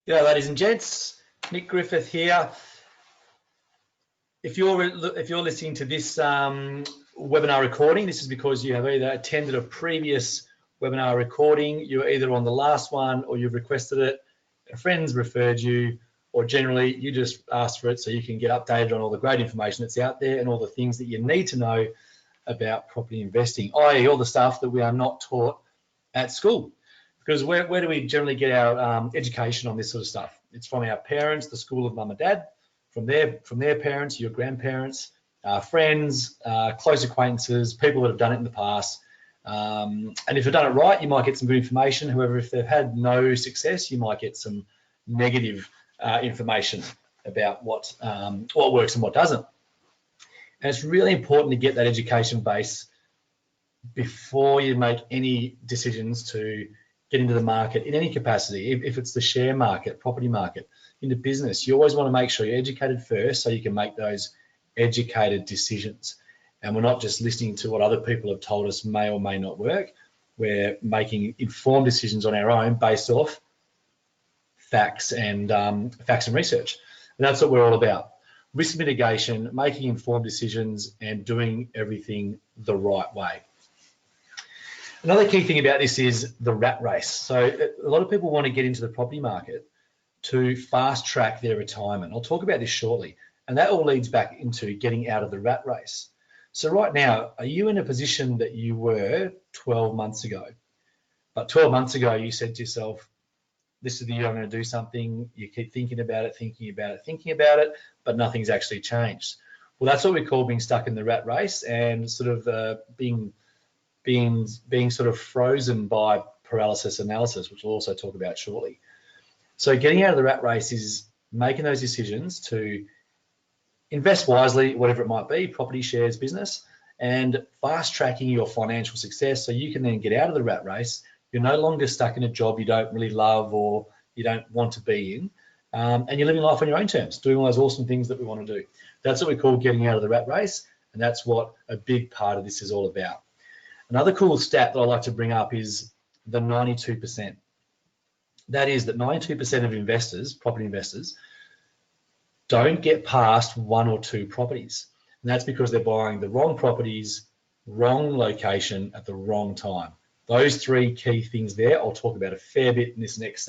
G'day, ladies and gents. Nick Griffith here. If you're listening to this webinar recording, this is because you have either attended a previous webinar recording, you're either on the last one, or you've requested it, a friend's referred you, or generally you just asked for it so you can get updated on all the great information that's out there and all the things that you need to know about property investing, i.e. all the stuff that we are not taught at school. Because where do we generally get our education on this sort of stuff? It's from our parents, the school of mum and dad, from their parents, your grandparents, friends, close acquaintances, people that have done it in the past. And if you've done it right, you might get some good information. However, if they've had no success, you might get some negative information about what works and what doesn't. And it's really important to get that education base before you make any decisions to get into the market in any capacity. If it's the share market, property market, into business, you always want to make sure you're educated first so you can make those educated decisions. And we're not just listening to what other people have told us may or may not work. We're making informed decisions on our own based off facts and research. And that's what we're all about. Risk mitigation, making informed decisions, and doing everything the right way. Another key thing about this is the rat race. So a lot of people want to get into the property market to fast track their retirement. I'll talk about this shortly. And that all leads back into getting out of the rat race. So right now, are you in a position that you were 12 months ago? But 12 months ago, you said to yourself, this is the year I'm going to do something. You keep thinking about it, but nothing's actually changed. Well, that's what we call being stuck in the rat race and sort of being sort of frozen by paralysis analysis, which we'll also talk about shortly. So getting out of the rat race is making those decisions to invest wisely, whatever it might be, property, shares, business, and fast tracking your financial success so you can then get out of the rat race. You're no longer stuck in a job you don't really love or you don't want to be in, and you're living life on your own terms, doing all those awesome things that we want to do. That's what we call getting out of the rat race, and that's what a big part of this is all about. Another cool stat that I like to bring up is the 92%. That is that 92% of investors, property investors, don't get past one or two properties. And that's because they're buying the wrong properties, wrong location at the wrong time. Those three key things there, I'll talk about a fair bit in this next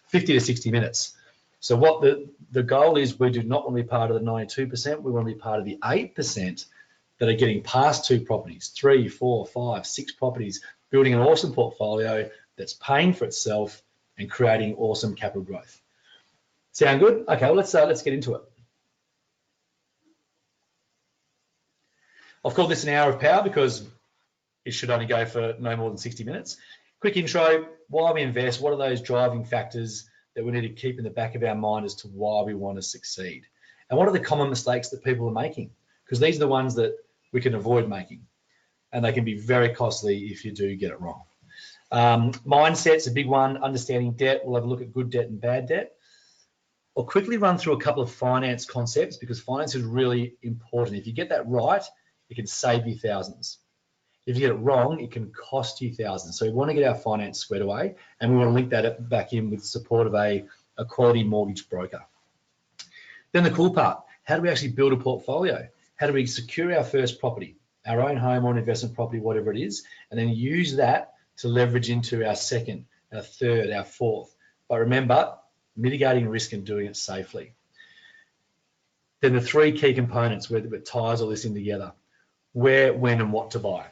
50 to 60 minutes. So what the goal is, we do not want to be part of the 92%, we want to be part of the 8% that are getting past two properties, 3, 4, 5, 6 properties, building an awesome portfolio that's paying for itself and creating awesome capital growth. Sound good? Okay, well, let's get into it. I've called this an hour of power because it should only go for no more than 60 minutes. Quick intro, why we invest, what are those driving factors that we need to keep in the back of our mind as to why we want to succeed? And what are the common mistakes that people are making? Because these are the ones that we can avoid making, and they can be very costly if you do get it wrong. Mindset's a big one, understanding debt. We'll have a look at good debt and bad debt. I'll quickly run through a couple of finance concepts because finance is really important. If you get that right, it can save you thousands. If you get it wrong, it can cost you thousands. So we want to get our finance squared away, and we want to link that back in with the support of a quality mortgage broker. Then the cool part, how do we actually build a portfolio? How do we secure our first property, our own home or an investment property, whatever it is, and then use that to leverage into our second, our third, our fourth. But remember, mitigating risk and doing it safely. Then the three key components where it ties all this in together: where, when, and what to buy.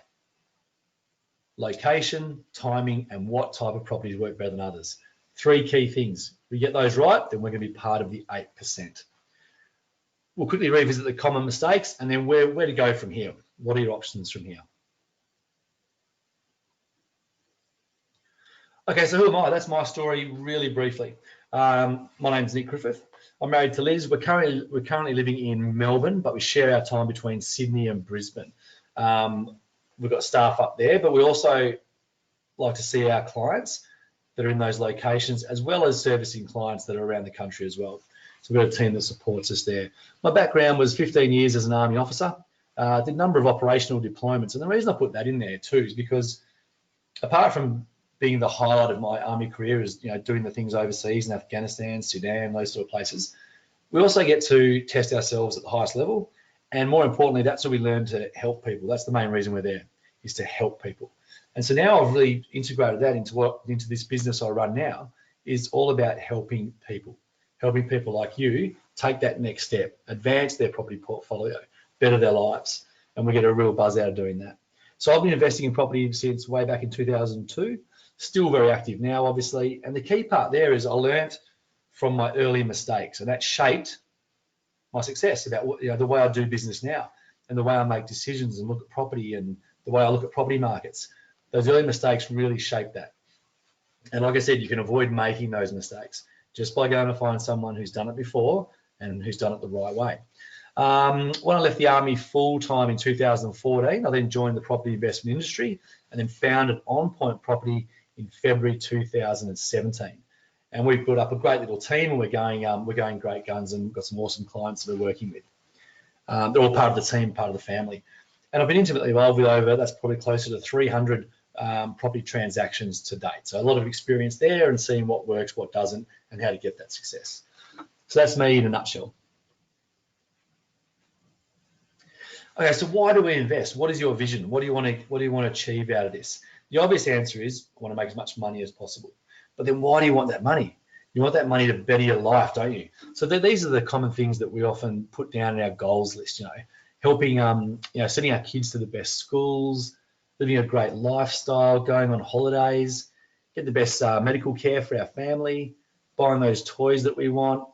Location, timing, and what type of properties work better than others. Three key things. If we get those right, then we're going to be part of the 8%. We'll quickly revisit the common mistakes and then where to go from here. What are your options from here? Okay, so who am I? That's my story really briefly. My name's Nick Griffith. I'm married to Liz. We're currently living in Melbourne, but we share our time between Sydney and Brisbane. We've got staff up there, but we also like to see our clients that are in those locations, as well as servicing clients that are around the country as well. So we've got a team that supports us there. My background was 15 years as an Army officer. Did a number of operational deployments. And the reason I put that in there too is because apart from being the highlight of my army career is, you know, doing the things overseas in Afghanistan, Sudan, those sort of places. We also get to test ourselves at the highest level. And more importantly, that's where we learn to help people. That's the main reason we're there, is to help people. And so now I've really integrated that into this business I run now, is all about helping people like you take that next step, advance their property portfolio, better their lives. And we get a real buzz out of doing that. So I've been investing in property since way back in 2002, still very active now, obviously. And the key part there is I learnt from my early mistakes, and that shaped my success about what, you know, the way I do business now and the way I make decisions and look at property and the way I look at property markets. Those early mistakes really shaped that. And like I said, you can avoid making those mistakes just by going to find someone who's done it before and who's done it the right way. When I left the army full-time in 2014, I then joined the property investment industry and then founded On Point Property in February 2017. And we've built up a great little team, and we're going great guns, and we've got some awesome clients that we're working with. They're all part of the team, part of the family. And I've been intimately involved with that's probably closer to 300 property transactions to date. So a lot of experience there and seeing what works, what doesn't, and how to get that success. So that's me in a nutshell. Okay, so why do we invest? What is your vision? What do you want to achieve out of this? The obvious answer is I want to make as much money as possible. But then why do you want that money? You want that money to better your life, don't you? So these are the common things that we often put down in our goals list, you know, helping, you know, sending our kids to the best schools, living a great lifestyle, going on holidays, get the best medical care for our family, buying those toys that we want,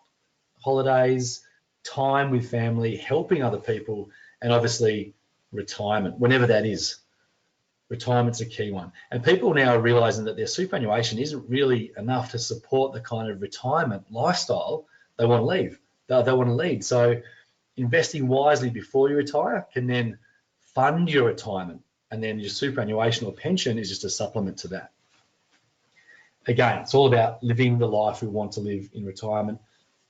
holidays, time with family, helping other people, and obviously retirement, whenever that is. Retirement's a key one. And people now are realizing that their superannuation isn't really enough to support the kind of retirement lifestyle they want to lead. They want to lead. So investing wisely before you retire can then fund your retirement, and then your superannuation or pension is just a supplement to that. Again, it's all about living the life we want to live in retirement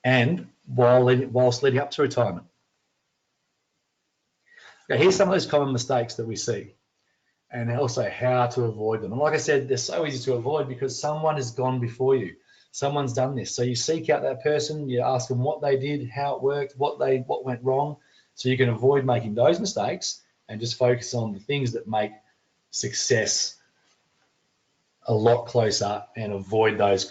and whilst leading up to retirement. Okay, here's some of those common mistakes that we see, and also how to avoid them. And like I said, they're so easy to avoid because someone has gone before you. Someone's done this. So you seek out that person, you ask them what they did, how it worked, what went wrong, so you can avoid making those mistakes and just focus on the things that make success a lot closer and avoid those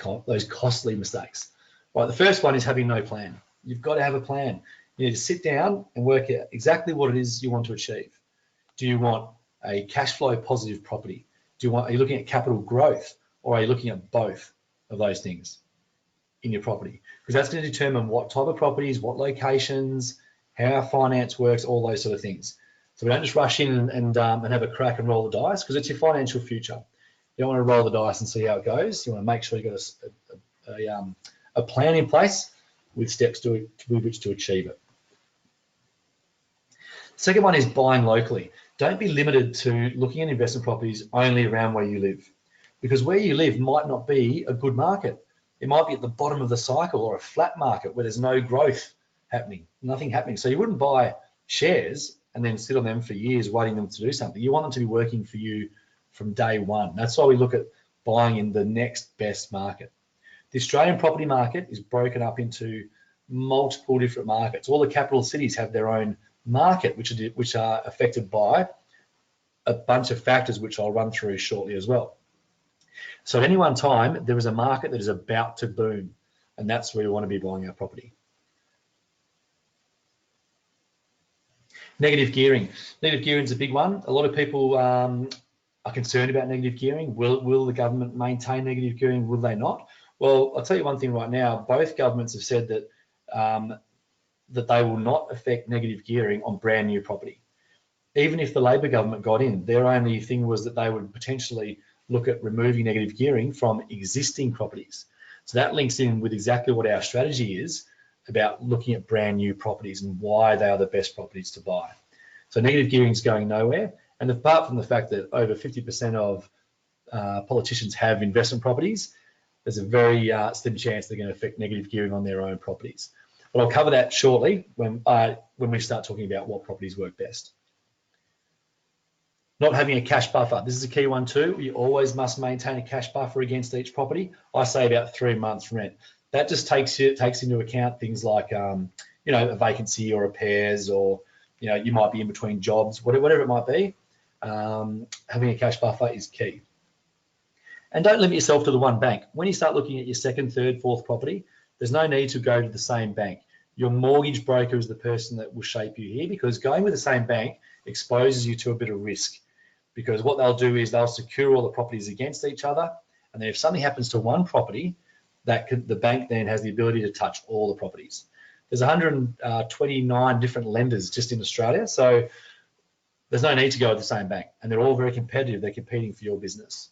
costly mistakes. Right, the first one is having no plan. You've got to have a plan. You need to sit down and work out exactly what it is you want to achieve. Do you want a cash flow positive property? Are you looking at capital growth, or are you looking at both of those things in your property? Because that's going to determine what type of properties, what locations, how our finance works, all those sort of things. So we don't just rush in and have a crack and roll the dice, because it's your financial future. You don't want to roll the dice and see how it goes. You want to make sure you've got a plan in place with steps with which to achieve it. Second one is buying locally. Don't be limited to looking at investment properties only around where you live, because where you live might not be a good market. It might be at the bottom of the cycle or a flat market where there's no growth happening, nothing happening. So you wouldn't buy shares and then sit on them for years waiting them to do something. You want them to be working for you from day one. That's why we look at buying in the next best market. The Australian property market is broken up into multiple different markets. All the capital cities have their own market, which are affected by a bunch of factors, which I'll run through shortly as well. So at any one time, there is a market that is about to boom, and that's where we want to be buying our property. Negative gearing. Negative gearing is a big one. A lot of people are concerned about negative gearing. Will the government maintain negative gearing? Will they not? Well, I'll tell you one thing right now. Both governments have said that that they will not affect negative gearing on brand new property. Even if the Labor government got in, their only thing was that they would potentially look at removing negative gearing from existing properties. So that links in with exactly what our strategy is about looking at brand new properties and why they are the best properties to buy. So negative gearing is going nowhere. And apart from the fact that over 50% of politicians have investment properties, there's a very slim chance they're going to affect negative gearing on their own properties. But I'll cover that shortly when we start talking about what properties work best. Not having a cash buffer. This is a key one too. You always must maintain a cash buffer against each property. I say about 3 months rent. That just takes into account things like, you know, a vacancy or repairs, or, you know, you might be in between jobs, whatever it might be. Having a cash buffer is key. And don't limit yourself to the one bank. When you start looking at your second, third, fourth property, there's no need to go to the same bank. Your mortgage broker is the person that will shape you here, because going with the same bank exposes you to a bit of risk. Because what they'll do is they'll secure all the properties against each other, and then if something happens to one property, the bank then has the ability to touch all the properties. There's 129 different lenders just in Australia, so there's no need to go with the same bank, and they're all very competitive. They're competing for your business.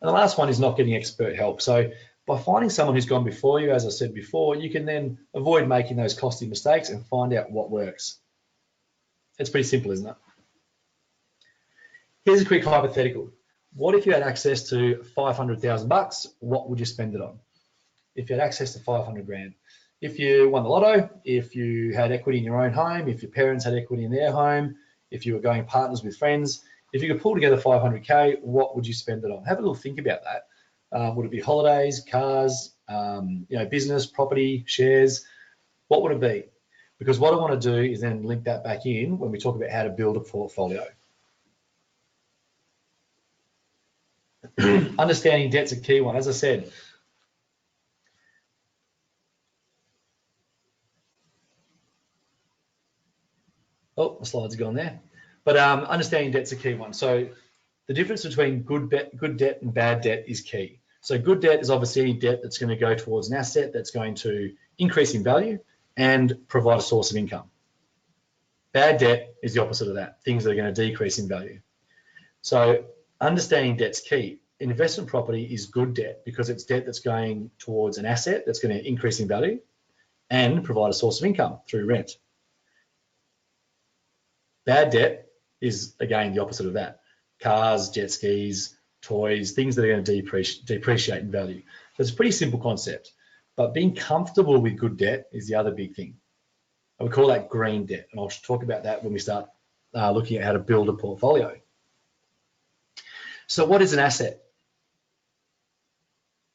And the last one is not getting expert help. So by finding someone who's gone before you, as I said before, you can then avoid making those costly mistakes and find out what works. It's pretty simple, isn't it? Here's a quick hypothetical. What if you had access to 500,000 bucks? What would you spend it on? If you had access to 500 grand, if you won the lotto, if you had equity in your own home, if your parents had equity in their home, if you were going partners with friends, if you could pull together 500K, what would you spend it on? Have a little think about that. Would it be holidays, cars, you know, business, property, shares? What would it be? Because what I want to do is then link that back in when we talk about how to build a portfolio. Understanding debt's a key one. As I said, oh, the slides are gone there. But understanding debt's a key one. So the difference between good debt and bad debt is key. So good debt is obviously any debt that's going to go towards an asset that's going to increase in value and provide a source of income. Bad debt is the opposite of that, things that are going to decrease in value. So understanding debt's key. Investment property is good debt because it's debt that's going towards an asset that's going to increase in value and provide a source of income through rent. Bad debt is, again, the opposite of that. Cars, jet skis, toys, things that are going to depreciate in value. So it's a pretty simple concept, but being comfortable with good debt is the other big thing. I would call that green debt, and I'll talk about that when we start looking at how to build a portfolio. So what is an asset?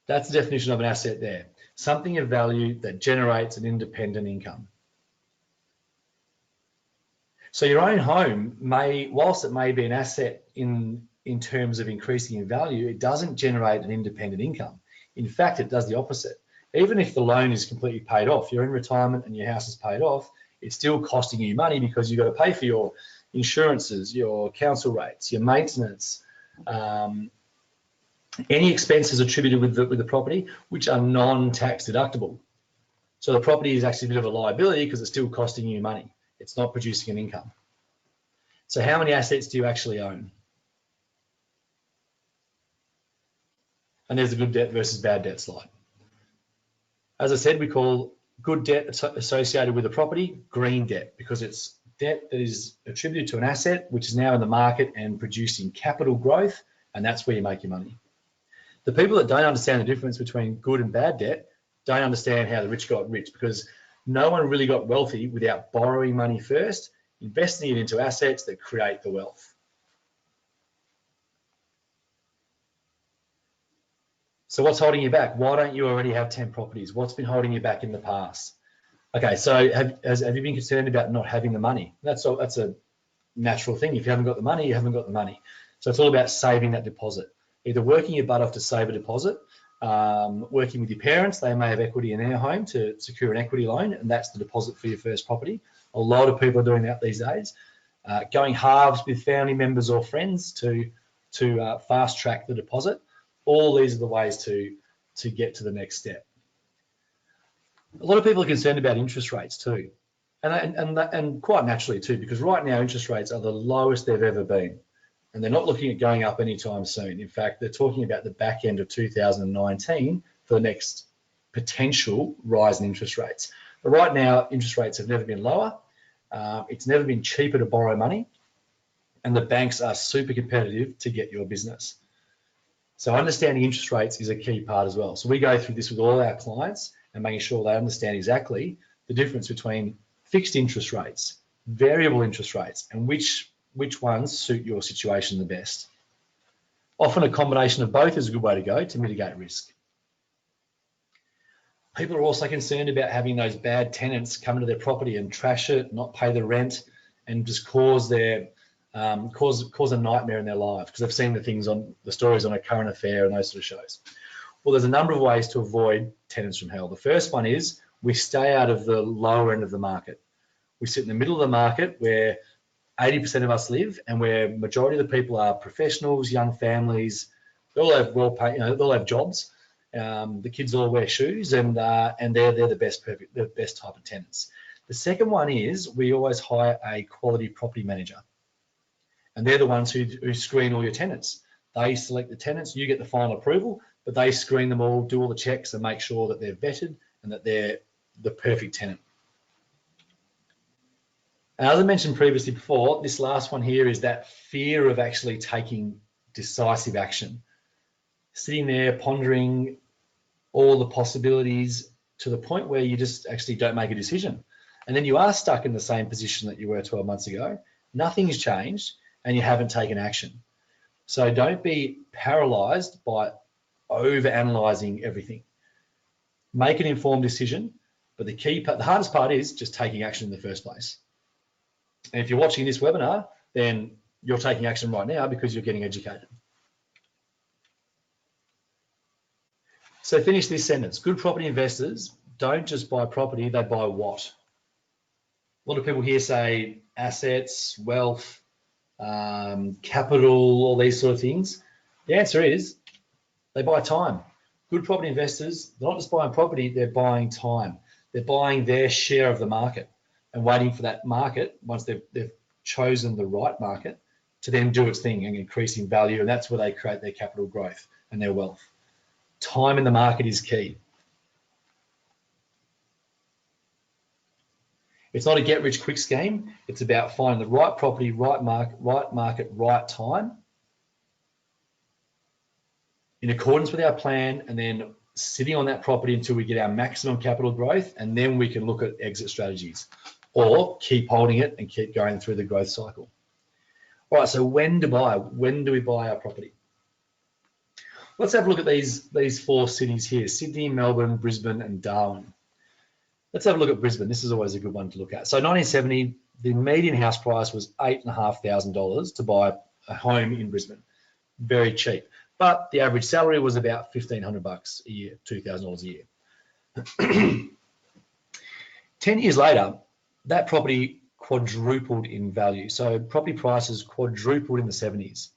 That's the definition of an asset there. Something of value that generates an independent income. So your own home whilst it may be an asset in terms of increasing in value, it doesn't generate an independent income. In fact, it does the opposite. Even if the loan is completely paid off, you're in retirement and your house is paid off, it's still costing you money because you've got to pay for your insurances, your council rates, your maintenance, any expenses attributed with the property, which are non-tax deductible. So the property is actually a bit of a liability because it's still costing you money. It's not producing an income. So how many assets do you actually own? And there's a good debt versus bad debt slide. As I said, we call good debt associated with a property green debt because it's debt that is attributed to an asset which is now in the market and producing capital growth, and that's where you make your money. The people that don't understand the difference between good and bad debt don't understand how the rich got rich, because no one really got wealthy without borrowing money first, investing it into assets that create the wealth. So what's holding you back? Why don't you already have 10 properties? What's been holding you back in the past? Okay, so have you been concerned about not having the money? That's a natural thing. If you haven't got the money, you haven't got the money. So it's all about saving that deposit. Either working your butt off to save a deposit, working with your parents, they may have equity in their home to secure an equity loan, and that's the deposit for your first property. A lot of people are doing that these days. Going halves with family members or friends to fast track the deposit. All these are the ways to get to the next step. A lot of people are concerned about interest rates too, and quite naturally too, because right now interest rates are the lowest they've ever been. And they're not looking at going up anytime soon. In fact, they're talking about the back end of 2019 for the next potential rise in interest rates. But right now, interest rates have never been lower. It's never been cheaper to borrow money. And the banks are super competitive to get your business. So understanding interest rates is a key part as well. So we go through this with all our clients and making sure they understand exactly the difference between fixed interest rates, variable interest rates, and which which ones suit your situation the best. Often a combination of both is a good way to go to mitigate risk. People are also concerned about having those bad tenants come into their property and trash it, not pay the rent, and just cause a nightmare in their lives because they've seen the stories on A Current Affair and those sort of shows. Well, there's a number of ways to avoid tenants from hell. The first one is we stay out of the lower end of the market. We sit in the middle of the market where 80% of us live, and where majority of the people are professionals, young families. They all have well-paid, they all have jobs. The kids all wear shoes, and they're the best type of tenants. The second one is we always hire a quality property manager, and they're the ones who screen all your tenants. They select the tenants, you get the final approval, but they screen them all, do all the checks, and make sure that they're vetted and that they're the perfect tenant. And as I mentioned previously before, this last one here is that fear of actually taking decisive action. Sitting there pondering all the possibilities to the point where you just actually don't make a decision. And then you are stuck in the same position that you were 12 months ago. Nothing's changed and you haven't taken action. So don't be paralyzed by over-analyzing everything. Make an informed decision, but the hardest part is just taking action in the first place. And if you're watching this webinar, then you're taking action right now because you're getting educated. So finish this sentence. Good property investors don't just buy property, they buy what? A lot of people here say assets, wealth, capital, all these sort of things. The answer is they buy time. Good property investors, they're not just buying property, they're buying time. They're buying their share of the market and waiting for that market, once they've chosen the right market, to then do its thing and increase in value. And that's where they create their capital growth and their wealth. Time in the market is key. It's not a get-rich-quick scheme. It's about finding the right property, right market, right time, in accordance with our plan, and then sitting on that property until we get our maximum capital growth, and then we can look at exit strategies or keep holding it and keep going through the growth cycle. All right, so when to buy? When do we buy our property? Let's have a look at these four cities here: Sydney, Melbourne, Brisbane, and Darwin. Let's have a look at Brisbane. This is always a good one to look at. So 1970, the median house price was $8,500 to buy a home in Brisbane. Very cheap. But the average salary was about $1,500 a year, $2,000 a year. 10 years later, that property quadrupled in value. So property prices quadrupled in the 70s.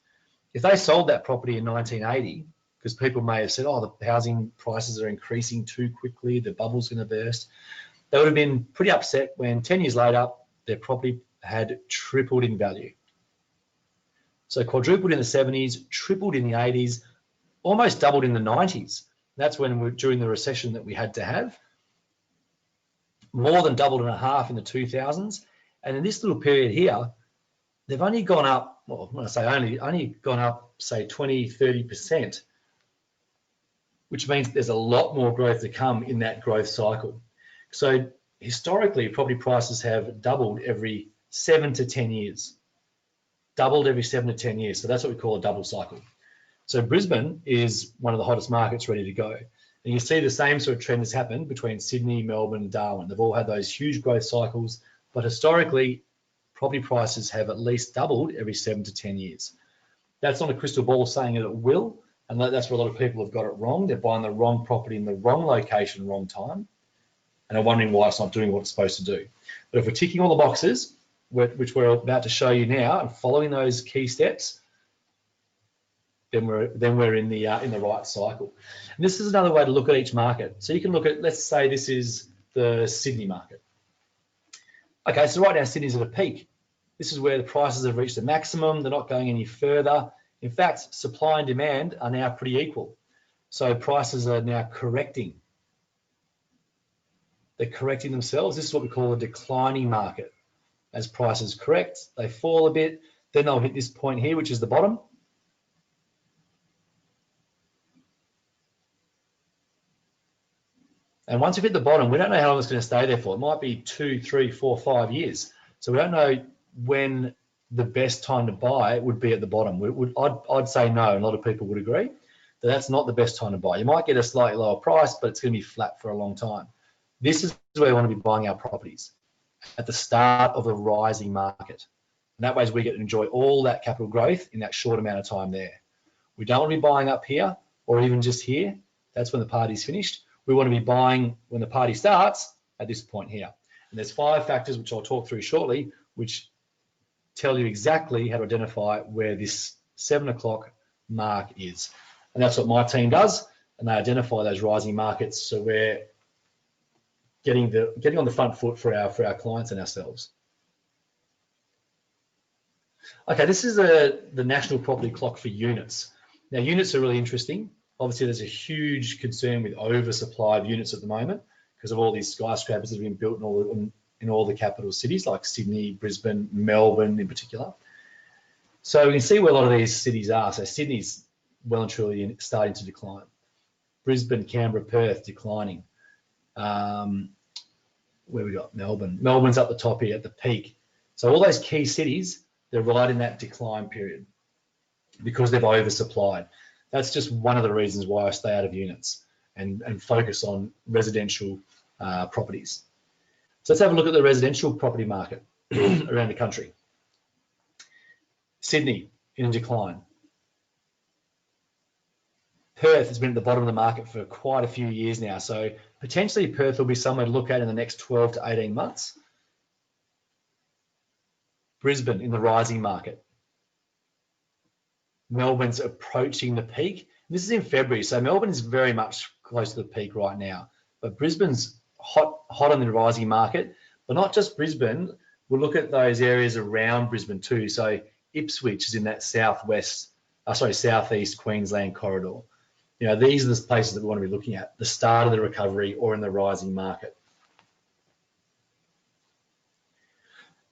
If they sold that property in 1980, because people may have said, oh, the housing prices are increasing too quickly, the bubble's going to burst, they would have been pretty upset when 10 years later, their property had tripled in value. So quadrupled in the 70s, tripled in the 80s, almost doubled in the 90s. That's when during the recession that we had to have. More than doubled and a half in the 2000s. And in this little period here, they've only gone up, well, when I say only gone up, say 20, 30%, which means there's a lot more growth to come in that growth cycle. So historically, property prices have doubled every 7 to 10 years. Doubled every 7 to 10 years. So that's what we call a double cycle. So Brisbane is one of the hottest markets ready to go. And you see the same sort of trend has happened between Sydney, Melbourne, and Darwin. They've all had those huge growth cycles, but historically, property prices have at least doubled every 7 to 10 years. That's not a crystal ball saying that it will, and that's where a lot of people have got it wrong. They're buying the wrong property in the wrong location, wrong time, and are wondering why it's not doing what it's supposed to do. But if we're ticking all the boxes, which we're about to show you now, and following those key steps, then we're in the right cycle. And this is another way to look at each market. So you can look at, let's say this is the Sydney market. Okay, so right now Sydney's at a peak. This is where the prices have reached a maximum. They're not going any further. In fact, supply and demand are now pretty equal. So prices are now correcting. They're correcting themselves. This is what we call a declining market. As prices correct, they fall a bit, then they'll hit this point here, which is the bottom. And once we've hit the bottom, we don't know how long it's going to stay there for. It might be 2, 3, 4, 5 years. So we don't know when the best time to buy would be at the bottom. I'd say no, and a lot of people would agree that that's not the best time to buy. You might get a slightly lower price, but it's going to be flat for a long time. This is where we want to be buying our properties, at the start of a rising market. And that way we get to enjoy all that capital growth in that short amount of time there. We don't want to be buying up here or even just here. That's when the party's finished. We want to be buying when the party starts at this point here. And there's 5 factors, which I'll talk through shortly, which tell you exactly how to identify where this 7 o'clock mark is. And that's what my team does. And they identify those rising markets. So we're getting on the front foot for our clients and ourselves. Okay, this is the national property clock for units. Now, units are really interesting. Obviously, there's a huge concern with oversupply of units at the moment because of all these skyscrapers that have been built in all the capital cities like Sydney, Brisbane, Melbourne in particular. So we can see where a lot of these cities are. So Sydney's well and truly starting to decline. Brisbane, Canberra, Perth declining. Where we got Melbourne. Melbourne's up the top here at the peak. So all those key cities, they're right in that decline period because they've oversupplied. That's just one of the reasons why I stay out of units and focus on residential properties. So let's have a look at the residential property market around the country. Sydney in decline. Perth has been at the bottom of the market for quite a few years now. So potentially Perth will be somewhere to look at in the next 12 to 18 months. Brisbane in the rising market. Melbourne's approaching the peak. This is in February, so Melbourne is very much close to the peak right now. But Brisbane's hot on the rising market, but not just Brisbane. We'll look at those areas around Brisbane too. So Ipswich is in that southeast Queensland corridor. You know, these are the places that we want to be looking at, the start of the recovery or in the rising market.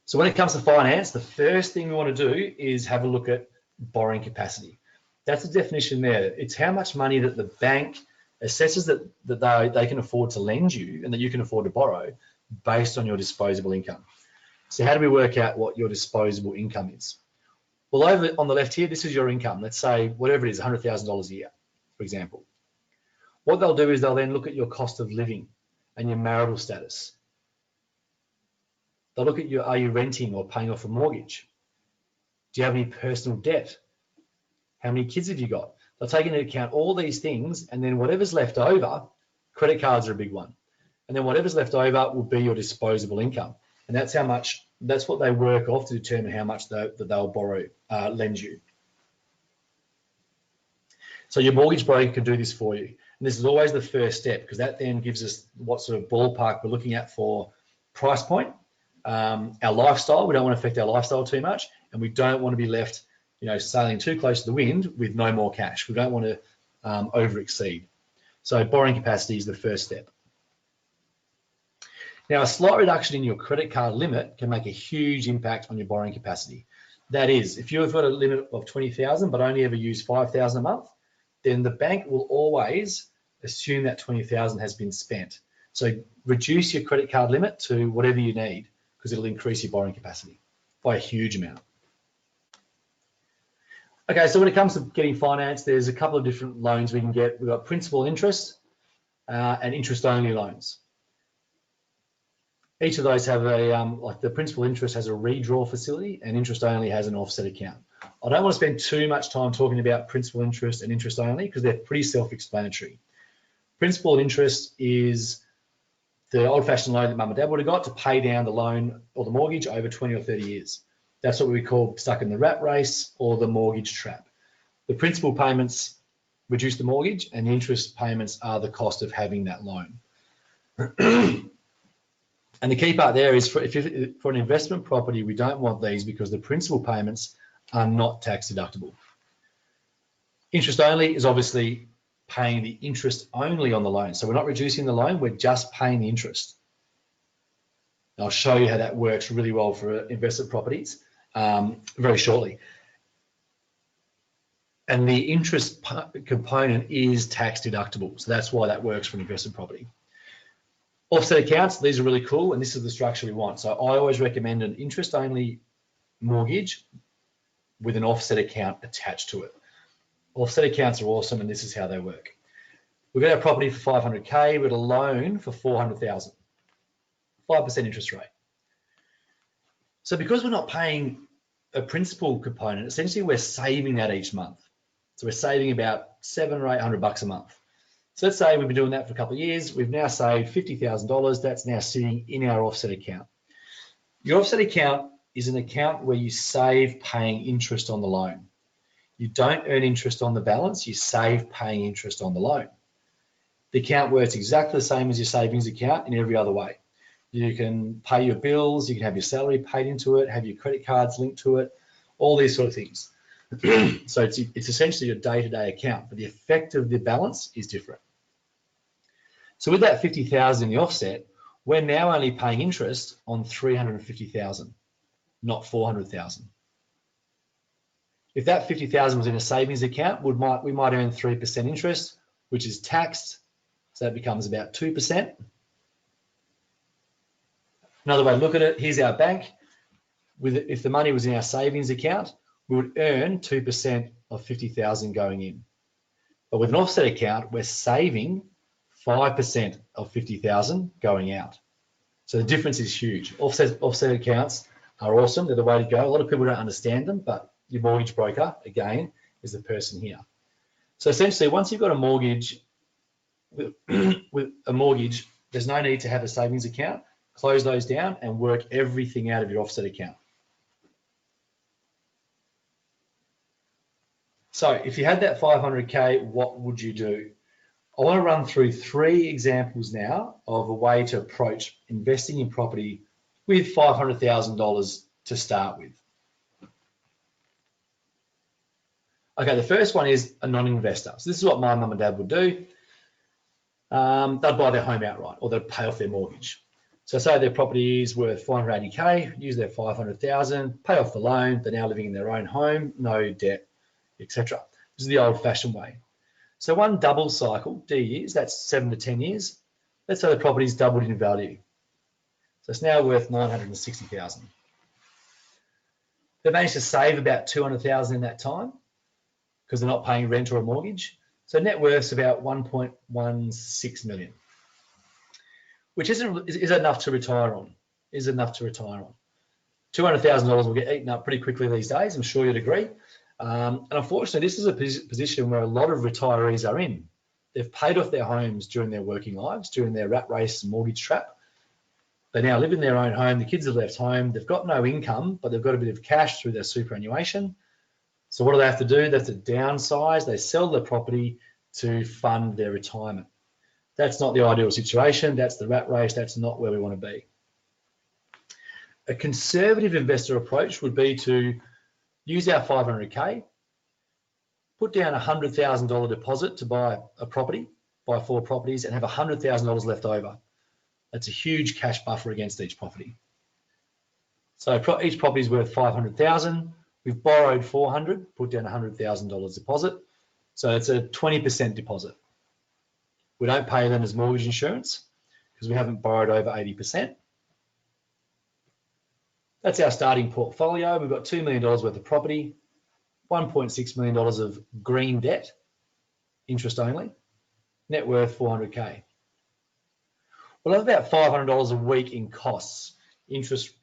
So when it comes to finance, the first thing we want to do is have a look at borrowing capacity. That's the definition there. It's how much money that the bank assesses that they can afford to lend you and that you can afford to borrow based on your disposable income. So how do we work out what your disposable income is? Well, over on the left here, this is your income. Let's say whatever it is, $100,000 a year, for example. What they'll do is they'll then look at your cost of living and your marital status. They'll look at are you renting or paying off a mortgage? Do you have any personal debt? How many kids have you got? They'll take into account all these things, and then whatever's left over, credit cards are a big one. And then whatever's left over will be your disposable income. And that's what they work off to determine how much they'll lend you. So your mortgage broker can do this for you. And this is always the first step because that then gives us what sort of ballpark we're looking at for price point, our lifestyle. We don't want to affect our lifestyle too much, and we don't want to be left, sailing too close to the wind with no more cash. We don't want to over exceed. So borrowing capacity is the first step. Now, a slight reduction in your credit card limit can make a huge impact on your borrowing capacity. That is, if you've got a limit of $20,000 but only ever use $5,000 a month, then the bank will always assume that $20,000 has been spent. So reduce your credit card limit to whatever you need because it'll increase your borrowing capacity by a huge amount. Okay, so when it comes to getting finance, there's a couple of different loans we can get. We've got principal interest and interest-only loans. Each of those have like the principal interest has a redraw facility and interest only has an offset account. I don't want to spend too much time talking about principal interest and interest only because they're pretty self-explanatory. Principal interest is the old-fashioned loan that mum and dad would have got to pay down the loan or the mortgage over 20 or 30 years. That's what we call stuck in the rat race or the mortgage trap. The principal payments reduce the mortgage and the interest payments are the cost of having that loan. And the key part there is for an investment property, we don't want these because the principal payments are not tax deductible. Interest only is obviously paying the interest only on the loan. So we're not reducing the loan, we're just paying the interest. I'll show you how that works really well for investment properties very shortly. And the interest component is tax deductible. So that's why that works for an investment property. Offset accounts, these are really cool, and this is the structure we want. So I always recommend an interest-only mortgage with an offset account attached to it. Offset accounts are awesome, and this is how they work. We've got our property for 500K, we've got a loan for 400,000, 5% interest rate. So because we're not paying a principal component, essentially we're saving that each month. So we're saving about $700 or $800 a month. So let's say we've been doing that for a couple of years. We've now saved $50,000. That's now sitting in our offset account. Your offset account is an account where you save paying interest on the loan. You don't earn interest on the balance, you save paying interest on the loan. The account works exactly the same as your savings account in every other way. You can pay your bills, you can have your salary paid into it, have your credit cards linked to it, all these sort of things. So it's essentially your day-to-day account, but the effect of the balance is different. So with that 50,000 in the offset, we're now only paying interest on 350,000, not 400,000. If that 50,000 was in a savings account, we might earn 3% interest, which is taxed, so that becomes about 2%. Another way to look at it, here's our bank. If the money was in our savings account, we would earn 2% of 50,000 going in. But with an offset account, we're saving 5% of 50,000 going out. So the difference is huge. Offset accounts are awesome. They're the way to go. A lot of people don't understand them, but your mortgage broker, again, is the person here. So essentially, once you've got a mortgage, with a mortgage, there's no need to have a savings account. Close those down and work everything out of your offset account. So if you had that 500K, what would you do? I want to run through 3 examples now of a way to approach investing in property with $500,000 to start with. Okay, the first one is a non-investor. So this is what my mum and dad would do. They'd buy their home outright, or they'd pay off their mortgage. So say their property is worth 480K, use their 500,000, pay off the loan. They're now living in their own home, no debt, etc. This is the old-fashioned way. So one double cycle, D years, that's 7 to 10 years. Let's say the property's doubled in value. So it's now worth 960,000. They managed to save about 200,000 in that time because they're not paying rent or a mortgage. So net worth's about 1.16 million, which is enough to retire on. Is enough to retire on. $200,000 will get eaten up pretty quickly these days. I'm sure you'd agree. And unfortunately, this is a position where a lot of retirees are in. They've paid off their homes during their working lives, during their rat race and mortgage trap. They now live in their own home. The kids have left home. They've got no income, but they've got a bit of cash through their superannuation. So what do they have to do? They have to downsize. They sell their property to fund their retirement. That's not the ideal situation. That's the rat race. That's not where we want to be. A conservative investor approach would be to use our 500K, put down a $100,000 deposit to buy a property, buy 4 properties, and have $100,000 left over. That's a huge cash buffer against each property. So each property is worth 500,000. We've borrowed 400, put down $100,000 deposit. So it's a 20% deposit. We don't pay them as mortgage insurance because we haven't borrowed over 80%. That's our starting portfolio. We've got $2 million worth of property, $1.6 million of green debt, interest only, net worth 400K. We'll have about $500 a week in costs, interest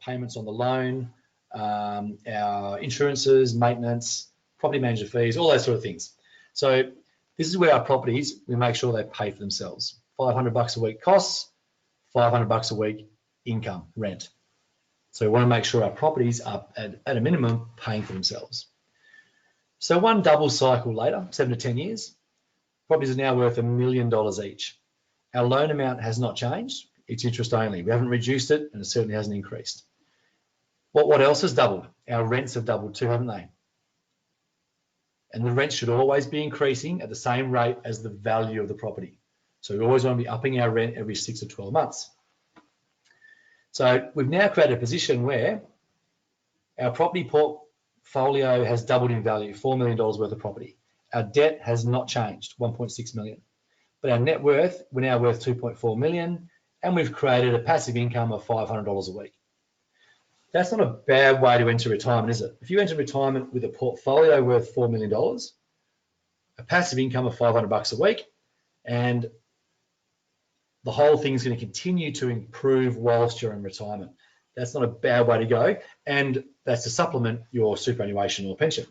payments on the loan, our insurances, maintenance, property manager fees, all those sort of things. So this is where our properties, we make sure they pay for themselves. $500 a week costs, $500 a week income, rent. So we want to make sure our properties are at a minimum paying for themselves. So one double cycle later, 7 to 10 years, properties are now worth $1 million each. Our loan amount has not changed. It's interest only. We haven't reduced it, and it certainly hasn't increased. What else has doubled? Our rents have doubled too, haven't they? And the rent should always be increasing at the same rate as the value of the property. So we always want to be upping our rent every 6 to 12 months. So we've now created a position where our property portfolio has doubled in value, $4 million worth of property. Our debt has not changed, 1.6 million. But our net worth, we're now worth 2.4 million, and we've created a passive income of $500 a week. That's not a bad way to enter retirement, is it? If you enter retirement with a portfolio worth $4 million, a passive income of $500 a week, and the whole thing's going to continue to improve whilst you're in retirement. That's not a bad way to go, and that's to supplement your superannuation or pension.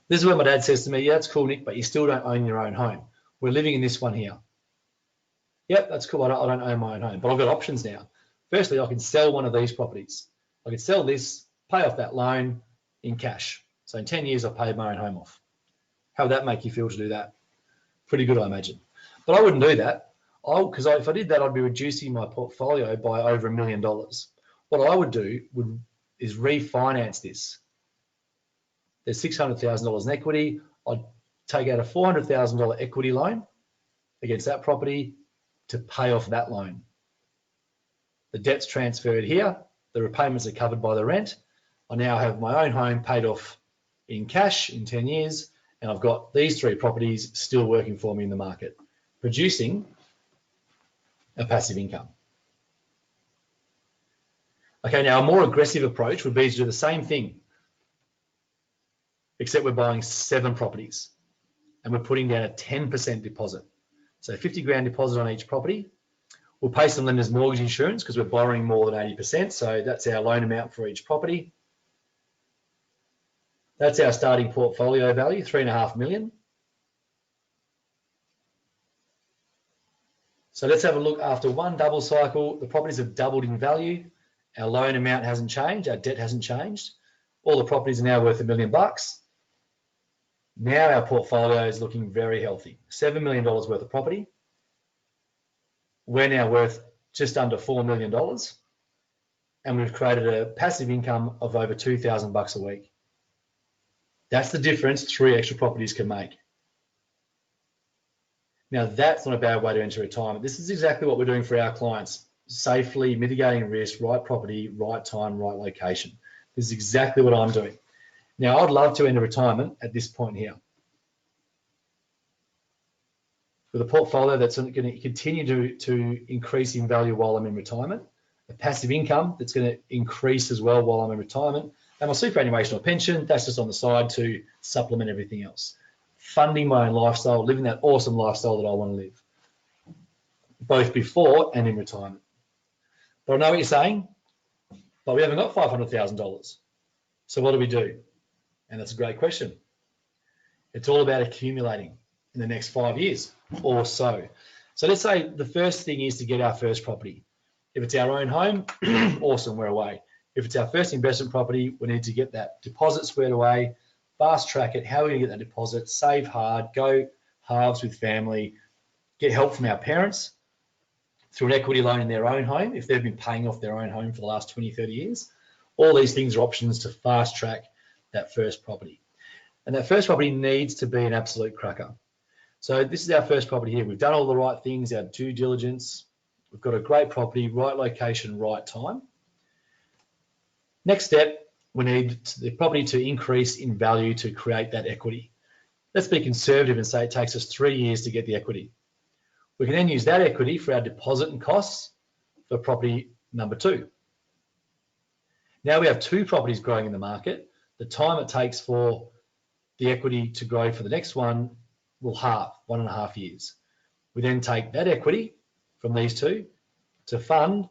This is where my dad says to me, yeah, that's cool, Nick, but you still don't own your own home. We're living in this one here. Yep, that's cool. I don't own my own home, but I've got options now. Firstly, I can sell one of these properties. I can sell this, pay off that loan in cash. So in 10 years, I've paid my own home off. How would that make you feel to do that? Pretty good, I imagine. But I wouldn't do that. Because if I did that, I'd be reducing my portfolio by over $1 million. What I would do is refinance this. There's $600,000 in equity. I'd take out a $400,000 equity loan against that property to pay off that loan. The debt's transferred here. The repayments are covered by the rent. I now have my own home paid off in cash in 10 years, and I've got these 3 properties still working for me in the market, producing a passive income. Okay, now a more aggressive approach would be to do the same thing, except we're buying 7 properties and we're putting down a 10% deposit. So 50 grand deposit on each property. We'll pay some lenders mortgage insurance because we're borrowing more than 80%. So that's our loan amount for each property. That's our starting portfolio value, $3.5 million. So let's have a look. After one double cycle, the properties have doubled in value. Our loan amount hasn't changed. Our debt hasn't changed. All the properties are now worth $1 million. Now our portfolio is looking very healthy. $7 million worth of property. We're now worth just under $4 million. And we've created a passive income of over $2,000 a week. That's the difference 3 extra properties can make. Now, that's not a bad way to enter retirement. This is exactly what we're doing for our clients. Safely mitigating risk, right property, right time, right location. This is exactly what I'm doing. Now, I'd love to enter retirement at this point here with a portfolio that's going to continue to increase in value while I'm in retirement, a passive income that's going to increase as well while I'm in retirement, and my superannuation or pension, that's just on the side to supplement everything else. Funding my own lifestyle, living that awesome lifestyle that I want to live, both before and in retirement. But I know what you're saying, but we haven't got $500,000. So what do we do? And that's a great question. It's all about accumulating in the next 5 years or so. So let's say the first thing is to get our first property. If it's our own home, awesome, we're away. If it's our first investment property, we need to get that deposit squared away, fast track it. How are we going to get that deposit? Save hard, go halves with family, get help from our parents through an equity loan in their own home if they've been paying off their own home for the last 20, 30 years. All these things are options to fast track that first property. And that first property needs to be an absolute cracker. So this is our first property here. We've done all the right things, our due diligence. We've got a great property, right location, right time. Next step, we need the property to increase in value to create that equity. Let's be conservative and say it takes us 3 years to get the equity. We can then use that equity for our deposit and costs for property number 2. Now we have 2 properties growing in the market. The time it takes for the equity to grow for the next one will halve, 1.5 years. We then take that equity from these 2 to fund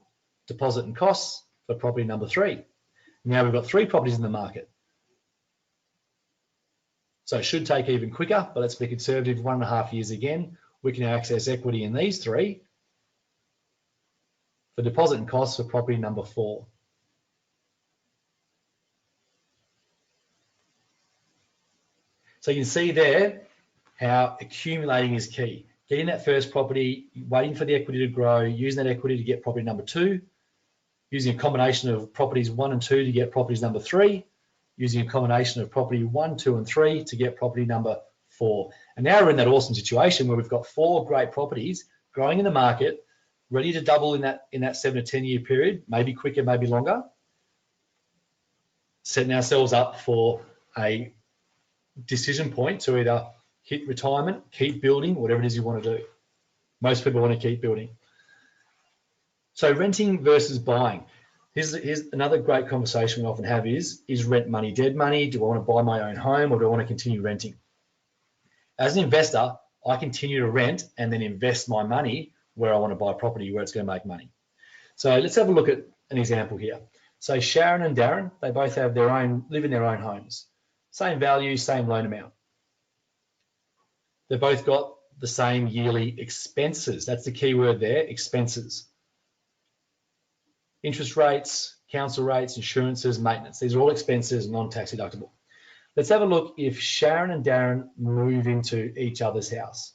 deposit and costs for property number 3. Now we've got 3 properties in the market. So it should take even quicker, but let's be conservative, 1.5 years again. We can access equity in these 3 for deposit and costs for property number 4. So you can see there how accumulating is key. Getting that first property, waiting for the equity to grow, using that equity to get property number 2, using a combination of properties 1 and 2 to get properties number 3, using a combination of property 1, 2, and 3 to get property number 4. And now we're in that awesome situation where we've got 4 great properties growing in the market, ready to double in that 7 to 10 year period, maybe quicker, maybe longer, setting ourselves up for a decision point to either hit retirement, keep building, whatever it is you want to do. Most people want to keep building. So renting versus buying. Here's another great conversation we often have is rent money dead money? Do I want to buy my own home, or do I want to continue renting? As an investor, I continue to rent and then invest my money where I want to buy property, where it's going to make money. So let's have a look at an example here. So Sharon and Darren, they both have live in their own homes. Same value, same loan amount. They've both got the same yearly expenses. That's the key word there, expenses. Interest rates, council rates, insurances, maintenance. These are all expenses, non-tax deductible. Let's have a look if Sharon and Darren move into each other's house.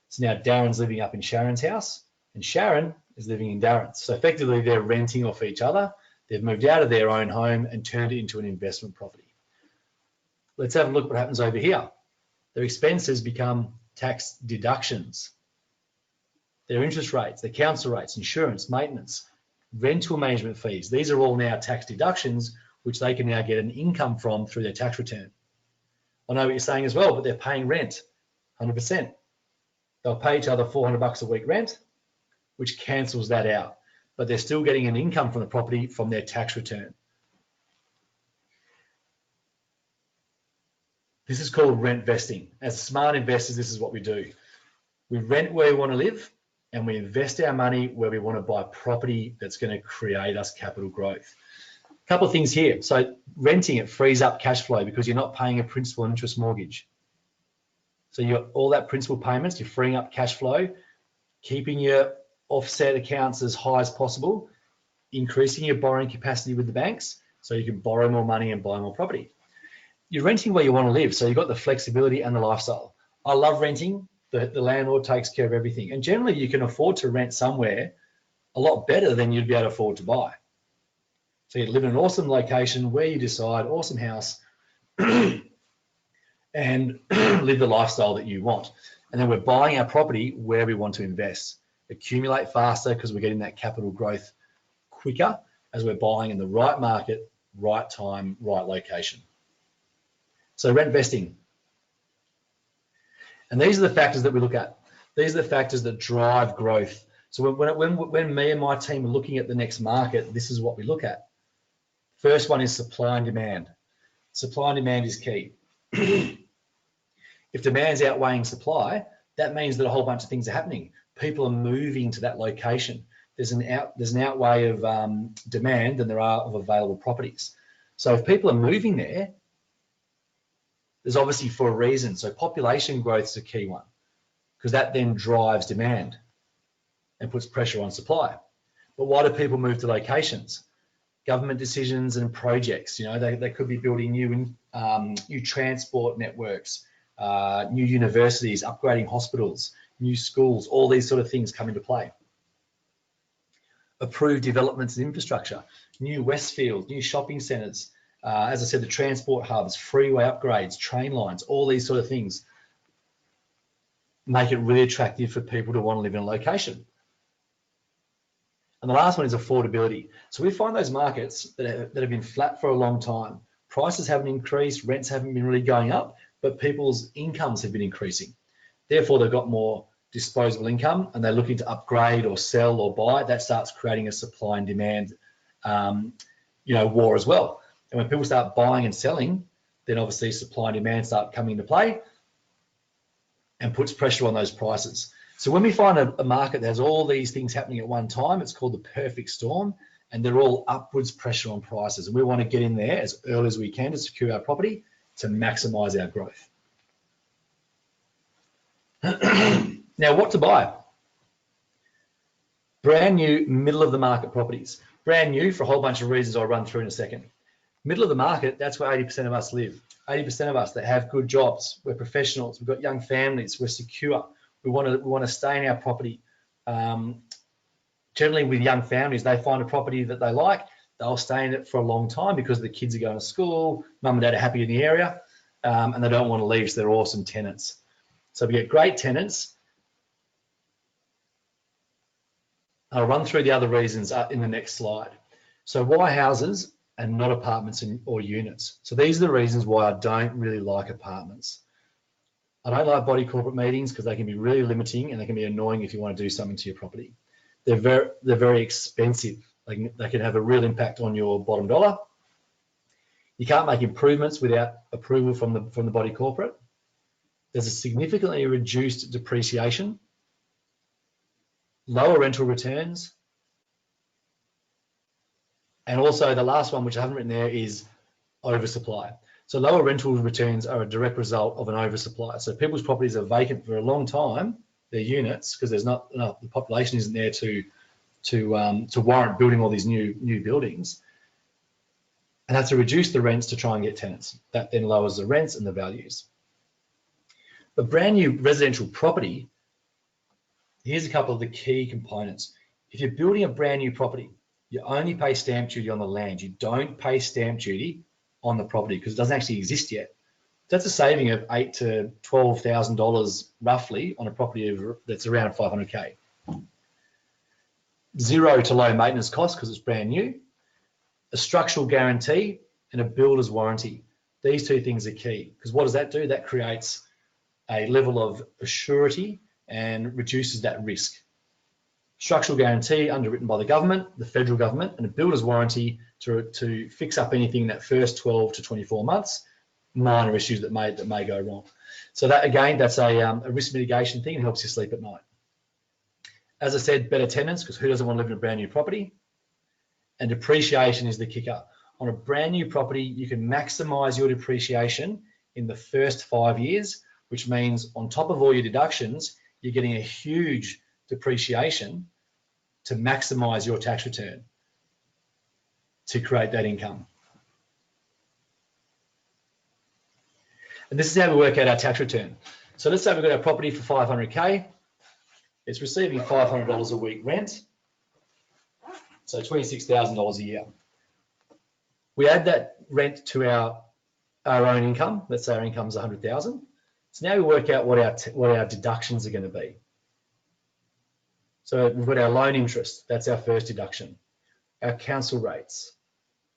So now Darren's living up in Sharon's house and Sharon is living in Darren's. So effectively they're renting off each other. They've moved out of their own home and turned it into an investment property. Let's have a look at what happens over here. Their expenses become tax deductions. Their interest rates, their council rates, insurance, maintenance, rental management fees. These are all now tax deductions, which they can now get an income from through their tax return. I know what you're saying as well, but they're paying rent, 100%. They'll pay each other $400 a week rent, which cancels that out, but they're still getting an income from the property from their tax return. This is called rent vesting. As smart investors, this is what we do. We rent where we want to live and we invest our money where we want to buy property that's going to create us capital growth. A couple of things here. So renting, it frees up cash flow because you're not paying a principal and interest mortgage. So you got all that principal payments, you're freeing up cash flow, keeping your offset accounts as high as possible, increasing your borrowing capacity with the banks so you can borrow more money and buy more property. You're renting where you want to live, so you've got the flexibility and the lifestyle. I love renting. The landlord takes care of everything. And generally you can afford to rent somewhere a lot better than you'd be able to afford to buy. So you live in an awesome location where you decide, awesome house, and live the lifestyle that you want. And then we're buying our property where we want to invest. Accumulate faster because we're getting that capital growth quicker as we're buying in the right market, right time, right location. So rent vesting. And these are the factors that we look at. These are the factors that drive growth. So when me and my team are looking at the next market, this is what we look at. First one is supply and demand. Supply and demand is key. If demand's outweighing supply, that means that a whole bunch of things are happening. People are moving to that location. There's an outweigh of demand than there are of available properties. So if people are moving there, there's obviously for a reason. So population growth is a key one because that then drives demand and puts pressure on supply. But why do people move to locations? Government decisions and projects. You know, they could be building new transport networks, new universities, upgrading hospitals, new schools. All these sort of things come into play. Approved developments and infrastructure, new Westfield, new shopping centres. As I said, the transport hubs, freeway upgrades, train lines, all these sort of things make it really attractive for people to want to live in a location. And the last one is affordability. So we find those markets that have been flat for a long time. Prices haven't increased, rents haven't been really going up, but people's incomes have been increasing. Therefore, they've got more disposable income and they're looking to upgrade or sell or buy. That starts creating a supply and demand war as well. And when people start buying and selling, then obviously supply and demand start coming into play and puts pressure on those prices. So when we find a market that has all these things happening at one time, it's called the perfect storm, and they're all upwards pressure on prices. And we want to get in there as early as we can to secure our property to maximize our growth. Now, what to buy? Brand new, middle of the market properties. Brand new for a whole bunch of reasons I'll run through in a second. Middle of the market, that's where 80% of us live. 80% of us that have good jobs, we're professionals, we've got young families, we're secure. We want to stay in our property. Generally with young families, they find a property that they like, they'll stay in it for a long time because the kids are going to school, mum and dad are happy in the area, and they don't want to leave, so they're awesome tenants. So we get great tenants. I'll run through the other reasons in the next slide. So why houses and not apartments or units? So these are the reasons why I don't really like apartments. I don't like body corporate meetings because they can be really limiting and they can be annoying if you want to do something to your property. They're very expensive. They can have a real impact on your bottom dollar. You can't make improvements without approval from the body corporate. There's a significantly reduced depreciation, lower rental returns, and also the last one, which I haven't written there, is oversupply. So lower rental returns are a direct result of an oversupply. So people's properties are vacant for a long time, their units, because there's not enough, the population isn't there to warrant building all these new buildings, and have to reduce the rents to try and get tenants. That then lowers the rents and the values. But brand new residential property, here's a couple of the key components. If you're building a brand new property, you only pay stamp duty on the land. You don't pay stamp duty on the property because it doesn't actually exist yet. That's a saving of $8,000 to $12,000 roughly on a property that's around 500K. Zero to low maintenance costs because it's brand new. A structural guarantee and a builder's warranty. These two things are key because what does that do? That creates a level of assurity and reduces that risk. Structural guarantee underwritten by the government, the federal government, and a builder's warranty to fix up anything in that first 12 to 24 months, minor issues that may go wrong. So that again, that's a risk mitigation thing and helps you sleep at night. As I said, better tenants, because who doesn't want to live in a brand new property? And depreciation is the kicker. On a brand new property, you can maximize your depreciation in the first 5 years, which means on top of all your deductions, you're getting a huge depreciation to maximize your tax return to create that income. And this is how we work out our tax return. So let's say we've got our property for 500K. It's receiving $500 a week rent. So $26,000 a year. We add that rent to our own income. Let's say our income is 100,000. So now we work out what our deductions are going to be. So we've got our loan interest. That's our first deduction. Our council rates,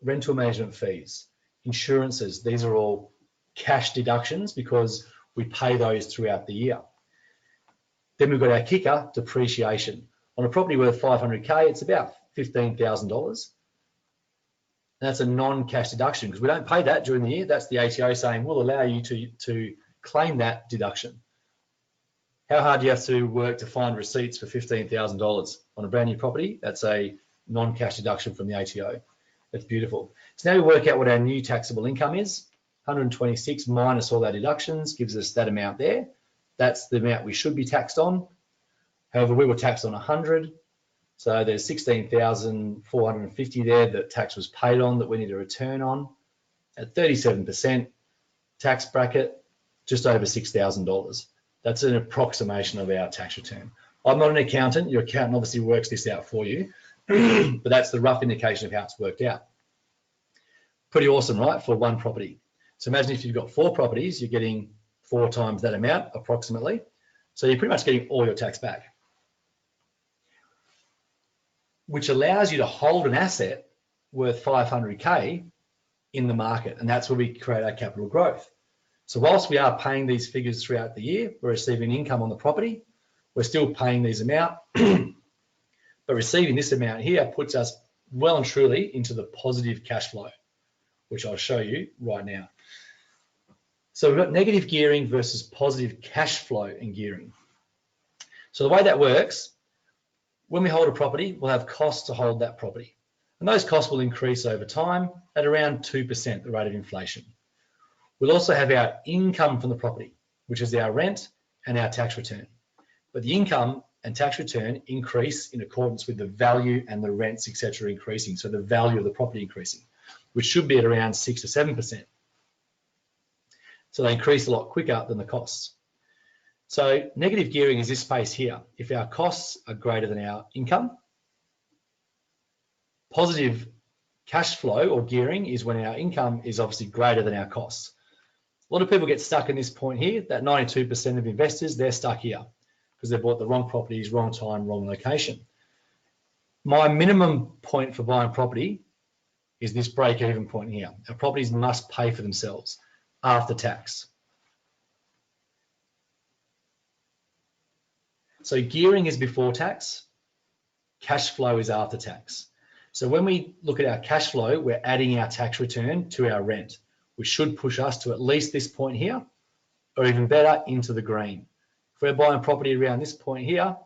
rental management fees, insurances. These are all cash deductions because we pay those throughout the year. Then we've got our kicker, depreciation. On a property worth 500K, it's about $15,000. That's a non-cash deduction because we don't pay that during the year. That's the ATO saying we'll allow you to claim that deduction. How hard do you have to work to find receipts for $15,000 on a brand new property? That's a non-cash deduction from the ATO. That's beautiful. So now we work out what our new taxable income is. 126 minus all our deductions gives us that amount there. That's the amount we should be taxed on. However, we were taxed on 100. So there's 16,450 there that tax was paid on that we need to return on. At 37% tax bracket, just over $6,000. That's an approximation of our tax return. I'm not an accountant. Your accountant obviously works this out for you, but that's the rough indication of how it's worked out. Pretty awesome, right, for one property. So imagine if you've got 4 properties, you're getting 4 times that amount approximately. So you're pretty much getting all your tax back, which allows you to hold an asset worth 500K in the market. And that's where we create our capital growth. So whilst we are paying these figures throughout the year, we're receiving income on the property, we're still paying these amount, but receiving this amount here puts us well and truly into the positive cash flow, which I'll show you right now. So we've got negative gearing versus positive cash flow in gearing. So the way that works, when we hold a property, we'll have costs to hold that property. And those costs will increase over time at around 2%, the rate of inflation. We'll also have our income from the property, which is our rent and our tax return. But the income and tax return increase in accordance with the value and the rents, etc., increasing. So the value of the property increasing, which should be at around 6 to 7%. So they increase a lot quicker than the costs. So negative gearing is this space here. If our costs are greater than our income, positive cash flow or gearing is when our income is obviously greater than our costs. A lot of people get stuck in this point here, that 92% of investors, they're stuck here because they bought the wrong properties, wrong time, wrong location. My minimum point for buying property is this break-even point here. Our properties must pay for themselves after tax. So gearing is before tax, cash flow is after tax. So when we look at our cash flow, we're adding our tax return to our rent, which should push us to at least this point here, or even better, into the green. If we're buying property around this point here,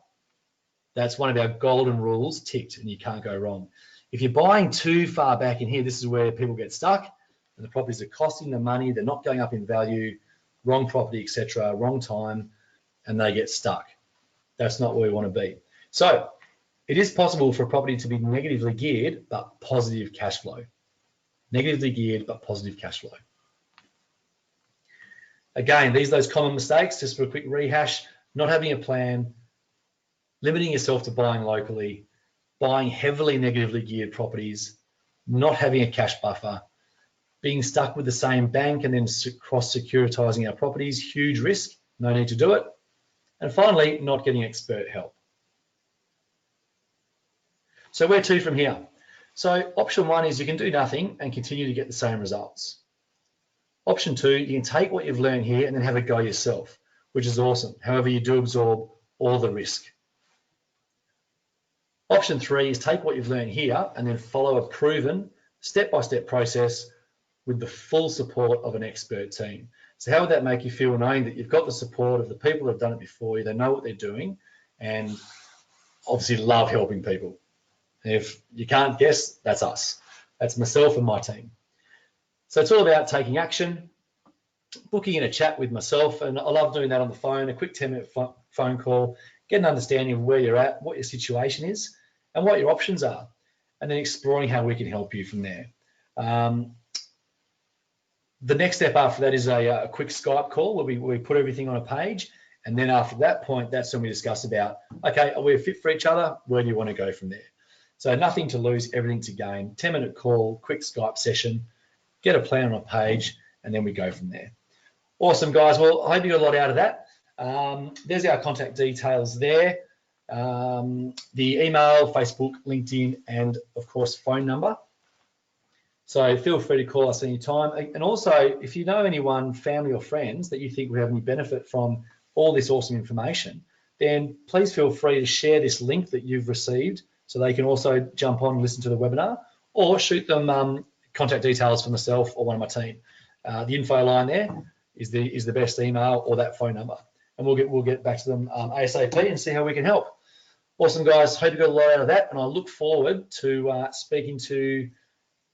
that's one of our golden rules ticked, and you can't go wrong. If you're buying too far back in here, this is where people get stuck, and the properties are costing them money, they're not going up in value, wrong property, etc., wrong time, and they get stuck. That's not where we want to be. So it is possible for a property to be negatively geared, but positive cash flow. Negatively geared, but positive cash flow. Again, these are those common mistakes, just for a quick rehash: not having a plan, limiting yourself to buying locally, buying heavily negatively geared properties, not having a cash buffer, being stuck with the same bank and then cross-securitizing our properties, huge risk, no need to do it. And finally, not getting expert help. So where to from here? So option one is you can do nothing and continue to get the same results. Option two, you can take what you've learned here and then have a go yourself, which is awesome. However, you do absorb all the risk. Option three is take what you've learned here and then follow a proven step-by-step process with the full support of an expert team. So how would that make you feel, knowing that you've got the support of the people that have done it before you, they know what they're doing, and obviously love helping people? If you can't guess, that's us. That's myself and my team. So it's all about taking action, booking in a chat with myself, and I love doing that on the phone, a quick 10-minute phone call, get an understanding of where you're at, what your situation is, and what your options are, and then exploring how we can help you from there. The next step after that is a quick Skype call where we put everything on a page, and then after that point, that's when we discuss about, okay, are we a fit for each other? Where do you want to go from there? So nothing to lose, everything to gain. 10-minute call, quick Skype session, get a plan on a page, and then we go from there. Awesome, guys. Well, I hope you got a lot out of that. There's our contact details there. The email, Facebook, LinkedIn, and of course, phone number. So feel free to call us anytime. And also, if you know anyone, family or friends, that you think would have any benefit from all this awesome information, then please feel free to share this link that you've received so they can also jump on and listen to the webinar, or shoot them contact details for myself or one of my team. The info line there is the best email, or that phone number, and we'll get back to them ASAP and see how we can help. Awesome, guys. Hope you got a lot out of that, and I look forward to speaking to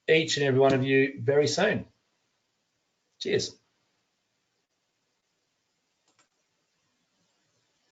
each and every one of you very soon. Cheers.